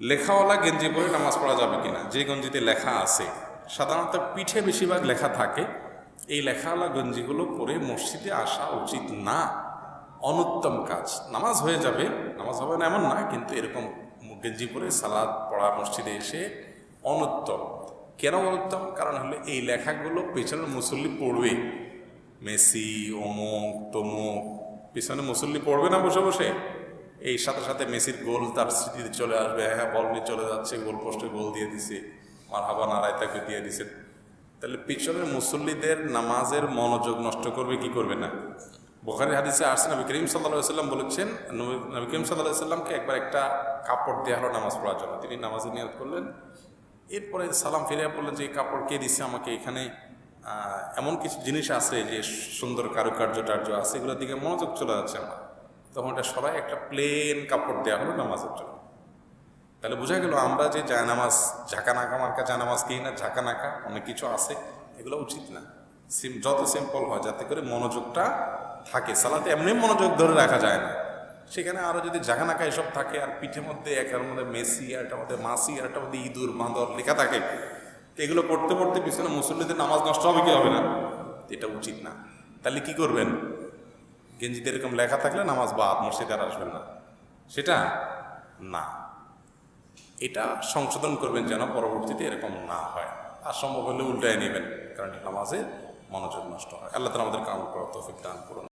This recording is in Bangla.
লেখাওয়ালা গেঞ্জি পরে নামাজ পড়া যাবে কিনা? যে গঞ্জিতে লেখা আছে, সাধারণত পিঠে বেশিরভাগ লেখা থাকে, এই লেখাওয়ালা গঞ্জিগুলো পরে মসজিদে আসা উচিত না, অনুত্তম কাজ। নামাজ হয়ে যাবে, নামাজ হবে না এমন না, কিন্তু এরকম গেঞ্জি পরে সালাদ পড়া মসজিদে এসে অনুত্তম। কেন অনুত্তম? কারণ হলো এই লেখাগুলো পেছনের মুসল্লি পড়বে, মেসি অমুক তমুক, পিছনে মুসল্লি পড়বে না বসে বসে, এই সাথে সাথে মেসির গোল তার স্মৃতিতে চলে আসবে, হ্যাঁ বল নিয়ে চলে যাচ্ছে, গোল পোস্টে গোল দিয়ে দিছে, মারহাবা নারায় তাকে দিয়ে দিছে। তাহলে পিছনের মুসল্লিদের নামাজের মনোযোগ নষ্ট করবে কি করবে না? বুখারী হাদিসে আসছে, নবী করিম সাল্লাল্লাহু আলাইহি ওয়াসাল্লাম বলেছেন, নবী করিম সাল্লাল্লাহু আলাইহি ওয়াসাল্লামকে একবার একটা কাপড় দেওয়া হলো নামাজ পড়ার জন্য। তিনি নামাজে নিয়ত করলেন, এরপরে সালাম ফিরিয়ে বললেন যে এই কাপড় কে দিচ্ছে আমাকে? এখানে এমন কিছু জিনিস আছে যে সুন্দর কারুকার্য টার্য আছে, এগুলোর দিকে মনোযোগ চলে যাচ্ছে আমার। তখন এটা সবাই একটা প্লেন কাপড় দেওয়া হলো নামাজের জন্য। তাহলে বোঝা গেল আমরা যে জায়নামাজ ঝাঁকানাকা মার্কা জায়নামাজ কিনি না, ঝাঁকানাকা অনেক কিছু আছে, এগুলো উচিত না। যত সিম্পল হয় যাতে করে মনোযোগটা থাকে। সালাতে এমনি মনোযোগ ধরে রাখা যায় না, সেখানে আরও যদি ঝাঁকানাকা এসব থাকে, আর পিঠের মধ্যে একের মধ্যে মেসি, আর এটার মধ্যে মাসি, আর এটার মধ্যে ইঁদুর বাঁদর লেখা থাকে, তো এগুলো পড়তে পড়তে পিছনে মুসল্লিদের নামাজ নষ্ট হবে কি হবে না? এটা উচিত না। তাহলে কি করবেন? গেঞ্জিতে এরকম লেখা থাকলে নামাজ বাদ, মসজিদে আর আসবেন না, সেটা না। এটা সংশোধন করবেন যেন পরবর্তীতে এরকম না হয়, আর সম্ভব হলে উল্টায় নেবেন, কারণ নামাজে মনোযোগ নষ্ট হয়। আল্লাহ তাআলা আমাদের কাম করার তৌফিক দান করুন।